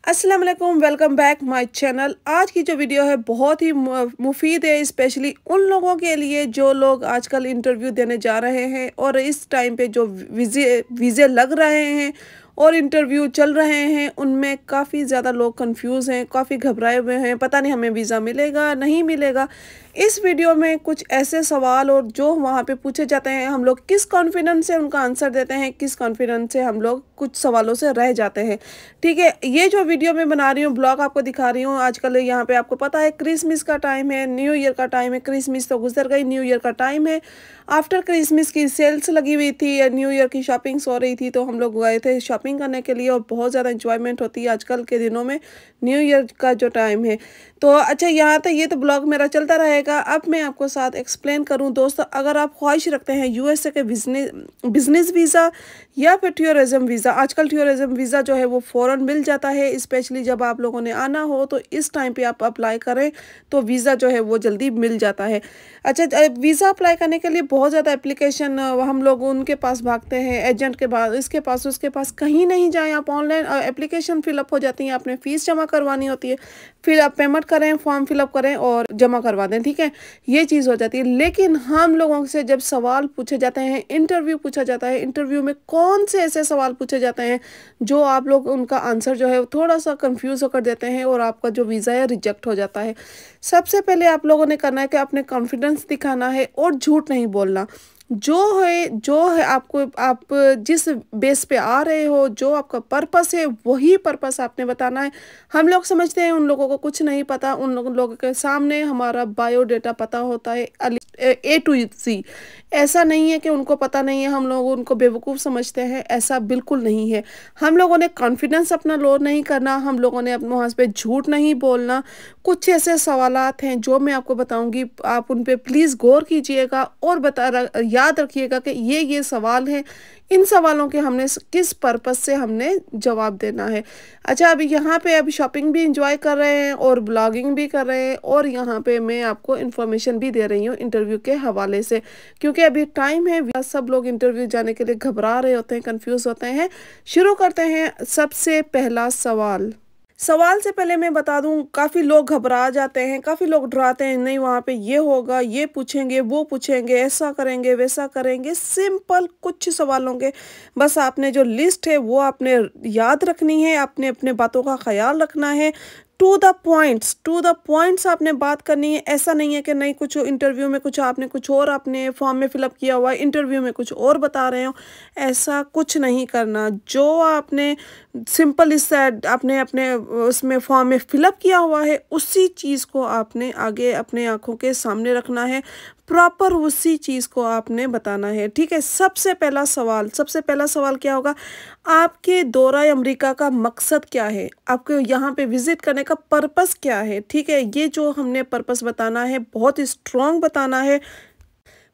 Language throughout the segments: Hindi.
अस्सलाम वालेकुम, वेलकम बैक माय चैनल। आज की जो वीडियो है बहुत ही मुफीद है, स्पेशली उन लोगों के लिए जो लोग आजकल इंटरव्यू देने जा रहे हैं और इस टाइम पे जो वीज़े लग रहे हैं और इंटरव्यू चल रहे हैं, उनमें काफ़ी ज़्यादा लोग कंफ्यूज हैं, काफ़ी घबराए हुए हैं, पता नहीं हमें वीज़ा मिलेगा नहीं मिलेगा। इस वीडियो में कुछ ऐसे सवाल और जो वहाँ पे पूछे जाते हैं, हम लोग किस कॉन्फिडेंस से उनका आंसर देते हैं, किस कॉन्फिडेंस से हम लोग कुछ सवालों से रह जाते हैं। ठीक है, ये जो वीडियो मैं बना रही हूँ, ब्लॉग आपको दिखा रही हूँ, आजकल यहाँ पे आपको पता है क्रिसमस का टाइम है, न्यू ईयर का टाइम है। क्रिसमस तो गुजर गई, न्यू ईयर का टाइम है। आफ्टर क्रिसमस की सेल्स लगी हुई थी या न्यू ईयर की शॉपिंग्स हो रही थी, तो हम लोग गए थे शॉपिंग करने के लिए और बहुत ज़्यादा इंजॉयमेंट होती है आजकल के दिनों में, न्यू ईयर का जो टाइम है। तो अच्छा, यहाँ तक ये तो ब्लॉग मेरा चलता रहेगा। अब मैं आपको साथ एक्सप्लेन करूँ दोस्तों, अगर आप ख्वाहिश रखते हैं यूएसए के बिजनेस वीज़ा या फिर टूरिज्म वीज़ा, आजकल टूरिज्म वीज़ा जो है वो फ़ौरन मिल जाता है, स्पेशली जब आप लोगों ने आना हो तो इस टाइम पे आप अप्लाई करें तो वीज़ा जो है वो जल्दी मिल जाता है। अच्छा, वीज़ा अप्लाई करने के लिए बहुत ज़्यादा एप्लीकेशन हम लोग उनके पास भागते हैं, एजेंट के पास, इसके पास उसके पास, कहीं नहीं जाएं आप, ऑनलाइन एप्लीकेशन फिलअप हो जाती है, आपने फ़ीस जमा करवानी होती है, फिर आप पेमेंट करें, फॉर्म फिलअप करें और जमा करवा दें। ठीक है, ये चीज़ हो जाती है। लेकिन हम लोगों से जब सवाल पूछे जाते हैं, इंटरव्यू पूछा जाता है, इंटरव्यू में कौन से ऐसे सवाल पूछे जाते हैं जो आप लोग उनका आंसर जो है थोड़ा सा कंफ्यूज होकर देते हैं और आपका जो वीज़ा है रिजेक्ट हो जाता है। सबसे पहले आप लोगों ने करना है कि अपने कॉन्फिडेंस दिखाना है और झूठ नहीं बोलना। जो है आपको, आप जिस बेस पे आ रहे हो, जो आपका पर्पस है वही पर्पस आपने बताना है। हम लोग समझते हैं उन लोगों को कुछ नहीं पता, उन लोगों के सामने हमारा बायोडाटा पता होता है ए टू ज़ी। ऐसा नहीं है कि उनको पता नहीं है, हम लोग उनको बेवकूफ़ समझते हैं, ऐसा बिल्कुल नहीं है। हम लोगों ने कॉन्फिडेंस अपना लो नहीं करना, हम लोगों ने अपने वहाँ पे झूठ नहीं बोलना। कुछ ऐसे सवालात हैं जो मैं आपको बताऊंगी, आप उन पे प्लीज़ गौर कीजिएगा और याद रखिएगा कि ये सवाल हैं, इन सवालों के हमने किस पर्पस से हमने जवाब देना है। अच्छा, अभी यहाँ पे अभी शॉपिंग भी इंजॉय कर रहे हैं और ब्लॉगिंग भी कर रहे हैं और यहाँ पे मैं आपको इन्फॉर्मेशन भी दे रही हूँ इंटरव्यू के हवाले से, क्योंकि अभी टाइम है, सब लोग इंटरव्यू जाने के लिए घबरा रहे होते हैं, कंफ्यूज होते हैं। शुरू करते हैं। सबसे पहला सवाल से पहले मैं बता दूं, काफ़ी लोग घबरा जाते हैं, काफ़ी लोग डराते हैं, नहीं वहाँ पे ये होगा, ये पूछेंगे, वो पूछेंगे, ऐसा करेंगे, वैसा करेंगे। सिंपल कुछ सवालों के बस आपने जो लिस्ट है वो आपने याद रखनी है, आपने अपने बातों का ख्याल रखना है। टू द पॉइंट्स आपने बात करनी है। ऐसा नहीं है कि नहीं, कुछ इंटरव्यू में कुछ आपने कुछ और अपने फॉर्म में फिलअप किया हुआ है, इंटरव्यू में कुछ और बता रहे हो, ऐसा कुछ नहीं करना। जो आपने सिंपल इस आपने अपने उसमें फॉर्म में फिलअप किया हुआ है, उसी चीज़ को आपने आगे अपने आंखों के सामने रखना है, प्रॉपर उसी चीज़ को आपने बताना है। ठीक है, सबसे पहला सवाल क्या होगा, आपके दौरा अमेरिका का मकसद क्या है, आपको यहाँ पे विजिट करने का पर्पस क्या है। ठीक है, ये जो हमने पर्पस बताना है बहुत स्ट्रॉन्ग बताना है।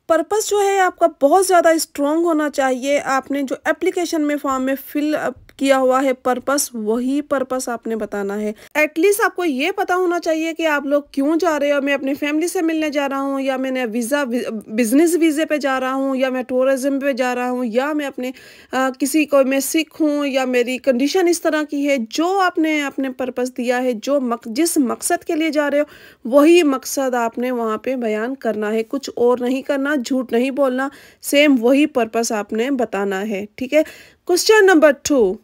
पर्पस जो है आपका बहुत ज़्यादा स्ट्रॉन्ग होना चाहिए। आपने जो एप्लीकेशन में फॉर्म में फिल अप किया हुआ है पर्पस, वही पर्पस आपने बताना है। एटलीस्ट आपको ये पता होना चाहिए कि आप लोग क्यों जा रहे हो। मैं अपनी फैमिली से मिलने जा रहा हूँ, या मैंने बिजनेस वीज़े पे जा रहा हूँ, या मैं टूरिज्म पे जा रहा हूँ, या मैं अपने किसी को मैं सिख हूँ, या मेरी कंडीशन इस तरह की है। जो आपने अपने पर्पस दिया है, जिस मकसद के लिए जा रहे हो, वही मकसद आपने वहाँ पे बयान करना है, कुछ और नहीं करना, झूठ नहीं बोलना, सेम वही पर्पस आपने बताना है। ठीक है। क्वेश्चन नंबर 2,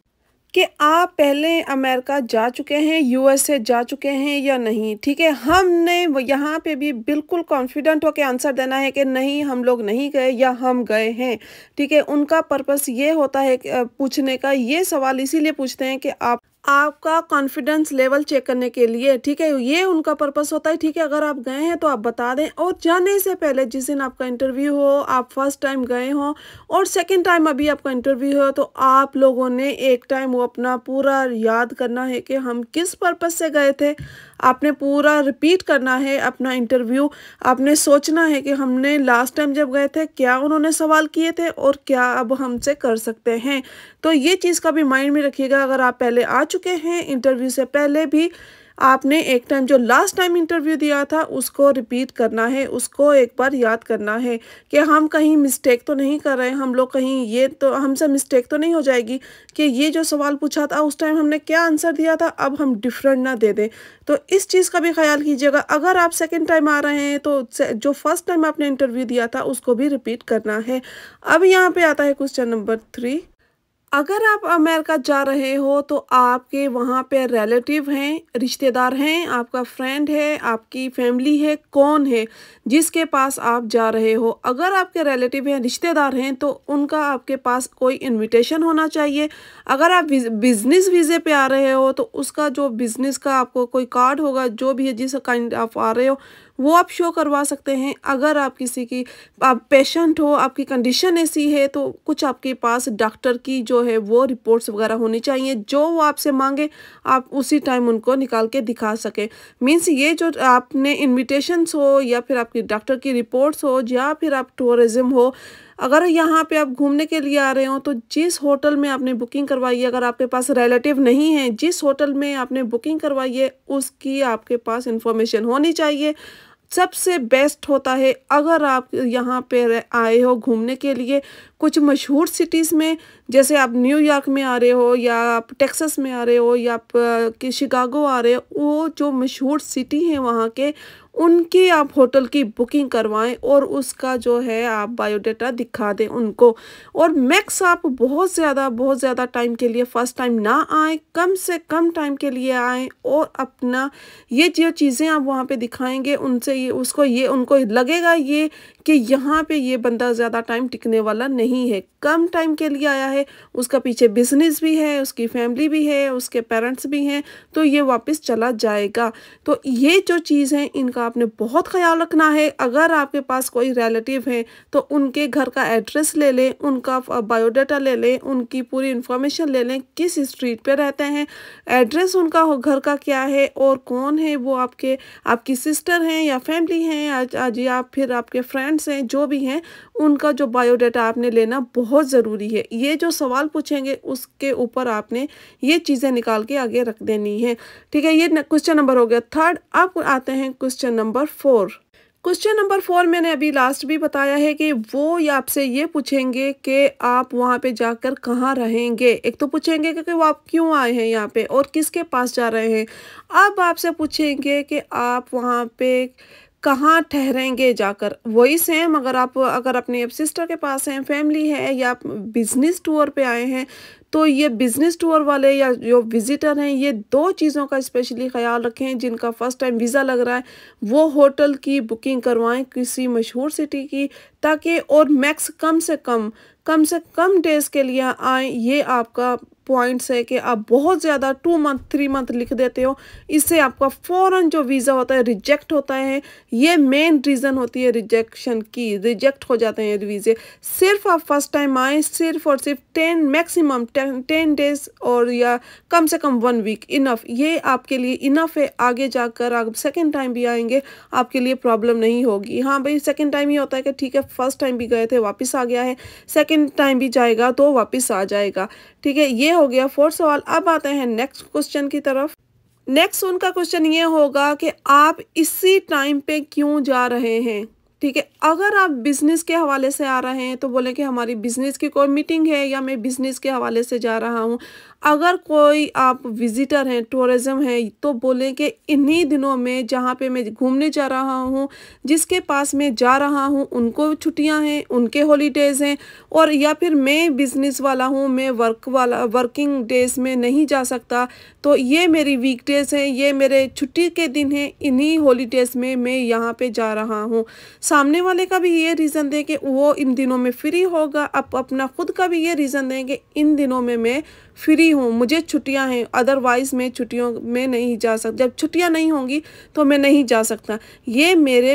कि आप पहले अमेरिका जा चुके हैं, यूएसए जा चुके हैं या नहीं। ठीक है, हमने यहाँ पे भी बिल्कुल कॉन्फिडेंट होकर आंसर देना है कि नहीं, हम लोग नहीं गए या हम गए हैं। ठीक है, उनका पर्पस ये होता है पूछने का, ये सवाल इसीलिए पूछते हैं कि आपका कॉन्फिडेंस लेवल चेक करने के लिए। ठीक है, ये उनका पर्पस होता है। ठीक है, अगर आप गए हैं तो आप बता दें, और जाने से पहले जिस दिन आपका इंटरव्यू हो, आप फर्स्ट टाइम गए हो और सेकंड टाइम अभी आपका इंटरव्यू हो, तो आप लोगों ने एक टाइम वो अपना पूरा याद करना है कि हम किस पर्पस से गए थे। आपने पूरा रिपीट करना है अपना इंटरव्यू। आपने सोचना है कि हमने लास्ट टाइम जब गए थे क्या उन्होंने सवाल किए थे और क्या अब हमसे कर सकते हैं। तो ये चीज़ का भी माइंड में रखिएगा। अगर आप पहले आ चुके हैं, इंटरव्यू से पहले भी आपने एक टाइम जो लास्ट टाइम इंटरव्यू दिया था उसको रिपीट करना है, उसको एक बार याद करना है कि हम कहीं मिस्टेक तो नहीं कर रहे हैं, हम लोग कहीं ये तो हमसे मिस्टेक तो नहीं हो जाएगी कि ये जो सवाल पूछा था उस टाइम हमने क्या आंसर दिया था, अब हम डिफरेंट ना दे दें। तो इस चीज़ का भी ख्याल कीजिएगा। अगर आप सेकंड टाइम आ रहे हैं तो जो फर्स्ट टाइम आपने इंटरव्यू दिया था उसको भी रिपीट करना है। अब यहाँ पे आता है क्वेश्चन नंबर 3। अगर आप अमेरिका जा रहे हो तो आपके वहाँ पे रिलेटिव हैं, रिश्तेदार हैं, आपका फ्रेंड है, आपकी फैमिली है, कौन है जिसके पास आप जा रहे हो। अगर आपके रिलेटिव हैं, रिश्तेदार हैं तो उनका आपके पास कोई इनविटेशन होना चाहिए। अगर आप बिजनेस वीज़े पे आ रहे हो तो उसका जो बिजनेस का आपको कोई कार्ड होगा, जो भी है जिस काइंड आप आ रहे हो वो आप शो करवा सकते हैं। अगर आप किसी की आप पेशेंट हो, आपकी कंडीशन ऐसी है तो कुछ आपके पास डॉक्टर की जो है वो रिपोर्ट्स वगैरह होनी चाहिए, जो वो आपसे मांगे आप उसी टाइम उनको निकाल के दिखा सकें। मीन्स ये जो आपने इन्विटेशंस हो या फिर आपकी डॉक्टर की रिपोर्ट्स हो या फिर आप टूरिज्म हो, अगर यहाँ पे आप घूमने के लिए आ रहे हो तो जिस होटल में आपने बुकिंग करवाई है, अगर आपके पास रिलेटिव नहीं है, जिस होटल में आपने बुकिंग करवाई है उसकी आपके पास इंफॉर्मेशन होनी चाहिए। सबसे बेस्ट होता है अगर आप यहाँ पे आए हो घूमने के लिए कुछ मशहूर सिटीज़ में, जैसे आप न्यूयॉर्क में आ रहे हो या आप टेक्सास में आ रहे हो या आप शिकागो आ रहे हो, वो जो मशहूर सिटी हैं वहाँ के, उनकी आप होटल की बुकिंग करवाएं और उसका जो है आप बायोडाटा दिखा दें उनको। और मैक्स आप बहुत ज़्यादा टाइम के लिए फ़र्स्ट टाइम ना आएँ, कम से कम टाइम के लिए आएँ और अपना ये जो चीज़ें आप वहाँ पे दिखाएंगे उनसे ये उसको ये उनको लगेगा ये कि यहाँ पे ये बंदा ज़्यादा टाइम टिकने वाला नहीं है, कम टाइम के लिए आया है, उसका पीछे बिजनेस भी है, उसकी फैमिली भी है, उसके पेरेंट्स भी हैं, तो ये वापस चला जाएगा। तो ये जो चीज़ है इनका आपने बहुत ख्याल रखना है। अगर आपके पास कोई रिलेटिव है तो उनके घर का एड्रेस ले लें, उनका बायोडाटा ले लें, उनकी पूरी इंफॉर्मेशन ले लें, किस स्ट्रीट पे रहते हैं, एड्रेस उनका घर का क्या है और कौन है वो, आपकी सिस्टर हैं या फैमिली हैं या फिर आपके फ्रेंड्स हैं, जो भी हैं उनका जो बायोडाटा आपने लेना बहुत ज़रूरी है। ये जो सवाल पूछेंगे उसके ऊपर आपने ये चीज़ें निकाल के आगे रख देनी है। ठीक है, ये क्वेश्चन नंबर हो गया 3rd। अब आते हैं क्वेश्चन नंबर 4। क्वेश्चन नंबर 4 मैंने अभी लास्ट भी बताया है कि वो या आपसे ये पूछेंगे कि आप वहाँ पे जाकर कहाँ रहेंगे। एक तो पूछेंगे कि वो आप क्यों आए हैं यहाँ पे और किसके पास जा रहे हैं। अब आपसे पूछेंगे कि आप वहाँ पे कहाँ ठहरेंगे जाकर। वही सेम अगर अपने सिस्टर के पास हैं, फैमिली है या आप बिजनेस टूर पे आए हैं तो ये बिजनेस टूर वाले या जो विजिटर हैं ये 2 चीज़ों का स्पेशली ख्याल रखें। जिनका फर्स्ट टाइम वीज़ा लग रहा है वो होटल की बुकिंग करवाएं किसी मशहूर सिटी की, ताकि और मैक्स कम से कम डेज के लिए आएँ। ये आपका पॉइंट्स है कि आप बहुत ज़्यादा 2 मंथ 3 मंथ लिख देते हो, इससे आपका फ़ौरन जो वीज़ा होता है रिजेक्ट होता है। ये मेन रीज़न होती है रिजेक्शन की, रिजेक्ट हो जाते हैं वीज़े। सिर्फ आप फर्स्ट टाइम आए, सिर्फ और सिर्फ 10 डेज और या कम से कम 1 वीक इनफ, ये आपके लिए इनफ है। आगे जाकर आप सेकेंड टाइम भी आएंगे आपके लिए प्रॉब्लम नहीं होगी। हाँ भाई, सेकेंड टाइम ही होता है कि ठीक है फर्स्ट टाइम भी गए थे वापस आ गया है, सेकेंड टाइम भी जाएगा तो वापस आ जाएगा। ठीक है, ये हो गया 4 सवाल। अब आते हैं नेक्स्ट क्वेश्चन की तरफ। नेक्स्ट उनका क्वेश्चन ये होगा कि आप इसी टाइम पे क्यों जा रहे हैं। ठीक है, अगर आप बिजनेस के हवाले से आ रहे हैं तो बोले कि हमारी बिजनेस की कोई मीटिंग है या मैं बिजनेस के हवाले से जा रहा हूँ। अगर कोई आप विजिटर हैं, टूरिज्म है, तो बोले कि इन्हीं दिनों में जहाँ पे मैं घूमने जा रहा हूँ, जिसके पास मैं जा रहा हूँ उनको छुट्टियाँ हैं, उनके हॉलीडेज़ हैं, और या फिर मैं बिजनेस वाला हूँ, मैं वर्किंग डेज में नहीं जा सकता, तो ये मेरी वीकडेज़ हैं, ये मेरे छुट्टी के दिन हैं, इन्हीं हॉलीडेज़ में मैं यहाँ पे जा रहा हूँ। सामने वाले का भी ये रीज़न दें कि वो इन दिनों में फ्री होगा, आप अपना खुद का भी ये रीज़न दें कि इन दिनों में मैं फ्री हूँ, मुझे छुट्टियाँ हैं, अदरवाइज़ मैं छुट्टियों में नहीं जा सकता, जब छुट्टियाँ नहीं होंगी तो मैं नहीं जा सकता, ये मेरे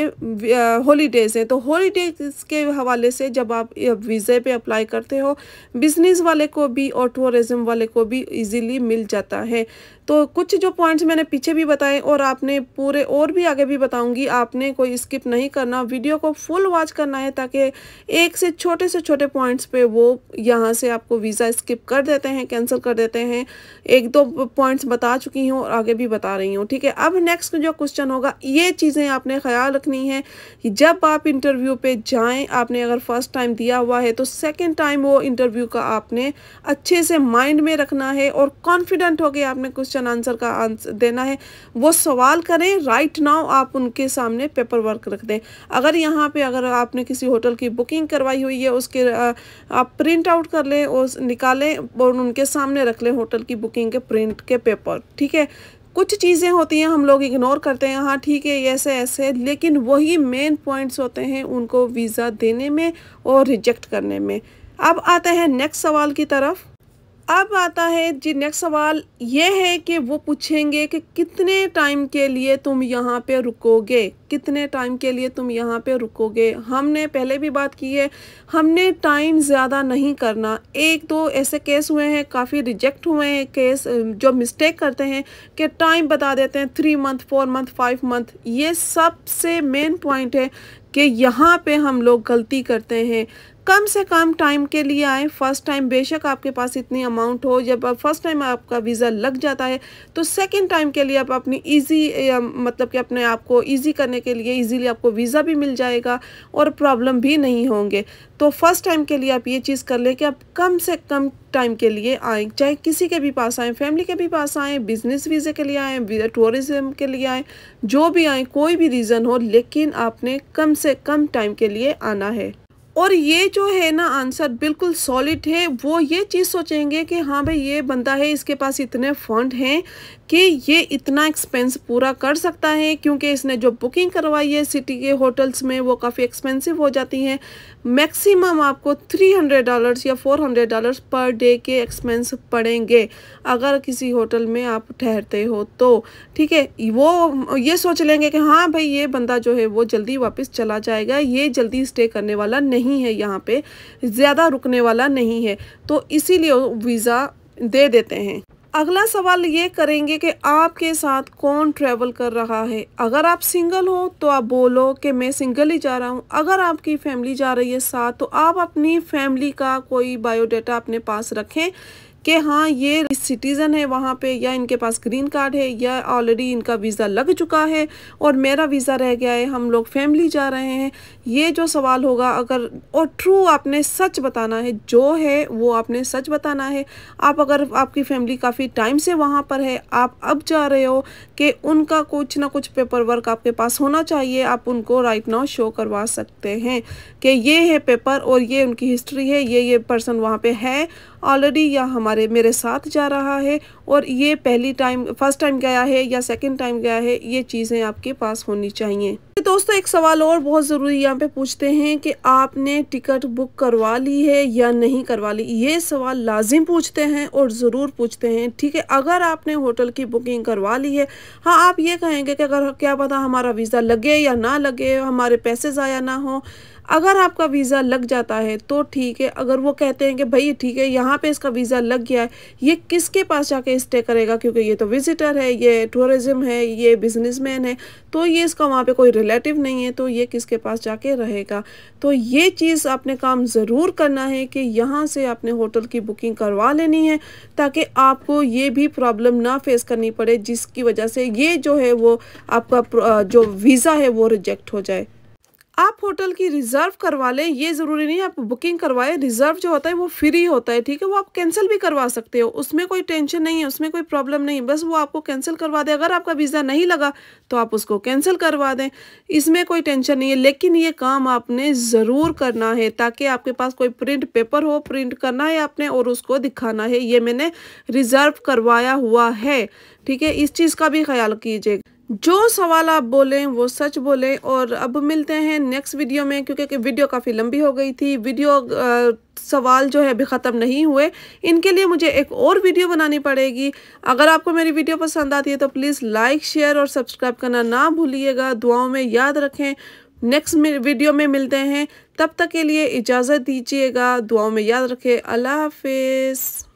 हॉलीडेज़ हैं। तो हॉलीडेज़ के हवाले से जब आप वीज़े पे अप्लाई करते हो, बिज़नेस वाले को भी और टूरिज़्म वाले को भी इजीली मिल जाता है। तो कुछ जो पॉइंट्स मैंने पीछे भी बताए और आपने पूरे और भी आगे भी बताऊंगी, आपने कोई स्किप नहीं करना, वीडियो को फुल वॉच करना है, ताकि एक से छोटे पॉइंट्स पे वो यहाँ से आपको वीज़ा स्किप कर देते हैं, कैंसिल आंसर कर देते हैं। एक दो पॉइंट्स बता चुकी हूँ और आगे भी बता रही हूँ, ठीक है। अब नेक्स्ट जो क्वेश्चन होगा, ये चीज़ें आपने ख्याल रखनी है कि जब आप इंटरव्यू पे जाएं, आपने अगर फर्स्ट टाइम दिया हुआ है तो सेकंड टाइम वो इंटरव्यू का आपने अच्छे से माइंड में रखना है और कॉन्फिडेंट होकर आपने क्वेश्चन आंसर का आंसर देना है। वो सवाल करें, राइट नाउ आप उनके सामने पेपर वर्क रख दें। अगर यहाँ पे अगर आपने किसी होटल की बुकिंग करवाई हुई है, उसके आप प्रिंट आउट कर लें और निकालें और उनके सामने रख लें होटल की बुकिंग के प्रिंट के पेपर, ठीक है। कुछ चीज़ें होती हैं हम लोग इग्नोर करते हैं, हाँ ठीक है ऐसे ऐसे, लेकिन वही मेन पॉइंट्स होते हैं उनको वीज़ा देने में और रिजेक्ट करने में। अब आते हैं नेक्स्ट सवाल की तरफ। अब आता है जी नेक्स्ट सवाल, ये है कि वो पूछेंगे कि कितने टाइम के लिए तुम यहाँ पे रुकोगे, कितने टाइम के लिए तुम यहाँ पे रुकोगे। हमने पहले भी बात की है, हमने टाइम ज़्यादा नहीं करना। एक दो ऐसे केस हुए हैं, काफ़ी रिजेक्ट हुए हैं केस, जो मिस्टेक करते हैं कि टाइम बता देते हैं 3 मंथ 4 मंथ 5 मंथ। ये सबसे मेन पॉइंट है कि यहाँ पे हम लोग गलती करते हैं। कम से कम टाइम के लिए आए। फर्स्ट टाइम बेशक आपके पास इतनी अमाउंट हो, जब फर्स्ट टाइम आपका वीज़ा लग जाता है तो सेकंड टाइम के लिए आप अपनी इजी मतलब कि अपने आप को इजी करने के लिए इजीली आपको वीज़ा भी मिल जाएगा और प्रॉब्लम भी नहीं होंगे। तो फर्स्ट टाइम के लिए आप ये चीज़ कर लें कि आप कम से कम टाइम के लिए आएँ, चाहे किसी के भी पास आएँ, फैमिली के भी पास आएँ, बिजनेस वीज़े के लिए आएँ, टूरिज़्म के लिए आएँ, जो भी आएँ, कोई भी रीज़न हो, लेकिन आपने कम से कम टाइम के लिए आना है। और ये जो है ना आंसर बिल्कुल सॉलिड है। वो ये चीज़ सोचेंगे कि हाँ भाई ये बंदा है, इसके पास इतने फंड हैं कि ये इतना एक्सपेंस पूरा कर सकता है, क्योंकि इसने जो बुकिंग करवाई है सिटी के होटल्स में वो काफ़ी एक्सपेंसिव हो जाती हैं। मैक्सिमम आपको $300 या $400 पर डे के एक्सपेंस पड़ेंगे अगर किसी होटल में आप ठहरते हो तो, ठीक है। वो ये सोच लेंगे कि हाँ भाई ये बंदा जो है वो जल्दी वापस चला जाएगा, ये जल्दी स्टे करने वाला नहीं है, यहाँ पे ज़्यादा रुकने वाला नहीं है, तो इसीलिए वीज़ा दे देते हैं। अगला सवाल ये करेंगे कि आपके साथ कौन ट्रैवल कर रहा है। अगर आप सिंगल हो तो आप बोलो कि मैं सिंगल ही जा रहा हूँ। अगर आपकी फैमिली जा रही है साथ तो आप अपनी फैमिली का कोई बायोडाटा अपने पास रखें कि हाँ ये सिटीज़न है वहाँ पे, या इनके पास ग्रीन कार्ड है, या ऑलरेडी इनका वीज़ा लग चुका है और मेरा वीज़ा रह गया है, हम लोग फैमिली जा रहे हैं। ये जो सवाल होगा अगर, और ट्रू आपने सच बताना है, जो है वो आपने सच बताना है। आप अगर आपकी फैमिली काफ़ी टाइम से वहाँ पर है, आप अब जा रहे हो, कि उनका कुछ ना कुछ पेपर वर्क आपके पास होना चाहिए, आप उनको राइट नाउ शो करवा सकते हैं कि ये है पेपर और ये उनकी हिस्ट्री है, ये पर्सन वहाँ पे है ऑलरेडी या मेरे साथ जा रहा है और ये फर्स्ट टाइम गया है या सेकंड टाइम गया है, ये चीज़ें आपके पास होनी चाहिए। दोस्तों एक सवाल और बहुत ज़रूरी यहाँ पे पूछते हैं कि आपने टिकट बुक करवा ली है या नहीं करवा ली। ये सवाल लाजिम पूछते हैं और ज़रूर पूछते हैं, ठीक है। अगर आपने होटल की बुकिंग करवा ली है, हाँ आप ये कहेंगे कि अगर क्या पता हमारा वीज़ा लगे या ना लगे, हमारे पैसे ज़ाया ना हो। अगर आपका वीज़ा लग जाता है तो ठीक है। अगर वो कहते हैं कि भाई ठीक है यहाँ पे इसका वीज़ा लग गया है, ये किसके पास जाके स्टे करेगा, क्योंकि ये तो विजिटर है, ये टूरिज़्म है, ये बिजनेसमैन है, तो ये इसका वहाँ पे कोई रिलेटिव नहीं है, तो ये किसके पास जाके रहेगा। तो ये चीज़ आपने काम ज़रूर करना है कि यहाँ से आपने होटल की बुकिंग करवा लेनी है, ताकि आपको ये भी प्रॉब्लम ना फेस करनी पड़े जिसकी वजह से ये जो है वो आपका जो वीज़ा है वो रिजेक्ट हो जाए। आप होटल की रिज़र्व करवा लें, ये ज़रूरी नहीं है आप बुकिंग करवाएं। रिज़र्व जो होता है वो फ्री होता है, ठीक है। वो आप कैंसिल भी करवा सकते हो, उसमें कोई टेंशन नहीं है, उसमें कोई प्रॉब्लम नहीं है, बस वो आपको कैंसिल करवा दें। अगर आपका वीज़ा नहीं लगा तो आप उसको कैंसिल करवा दें, इसमें कोई टेंशन नहीं है। लेकिन ये काम आपने ज़रूर करना है ताकि आपके पास कोई प्रिंट पेपर हो, प्रिंट करना है आपने और उसको दिखाना है ये मैंने रिज़र्व करवाया हुआ है, ठीक है। इस चीज़ का भी ख्याल कीजिए। जो सवाल आप बोलें वो सच बोलें। और अब मिलते हैं नेक्स्ट वीडियो में, क्योंकि वीडियो काफ़ी लंबी हो गई थी। सवाल जो है अभी ख़त्म नहीं हुए, इनके लिए मुझे एक और वीडियो बनानी पड़ेगी। अगर आपको मेरी वीडियो पसंद आती है तो प्लीज़ लाइक शेयर और सब्सक्राइब करना ना भूलिएगा। दुआओं में याद रखें। नेक्स्ट वीडियो में मिलते हैं, तब तक के लिए इजाज़त दीजिएगा। दुआओं में याद रखें। अल्लाह हाफिज़।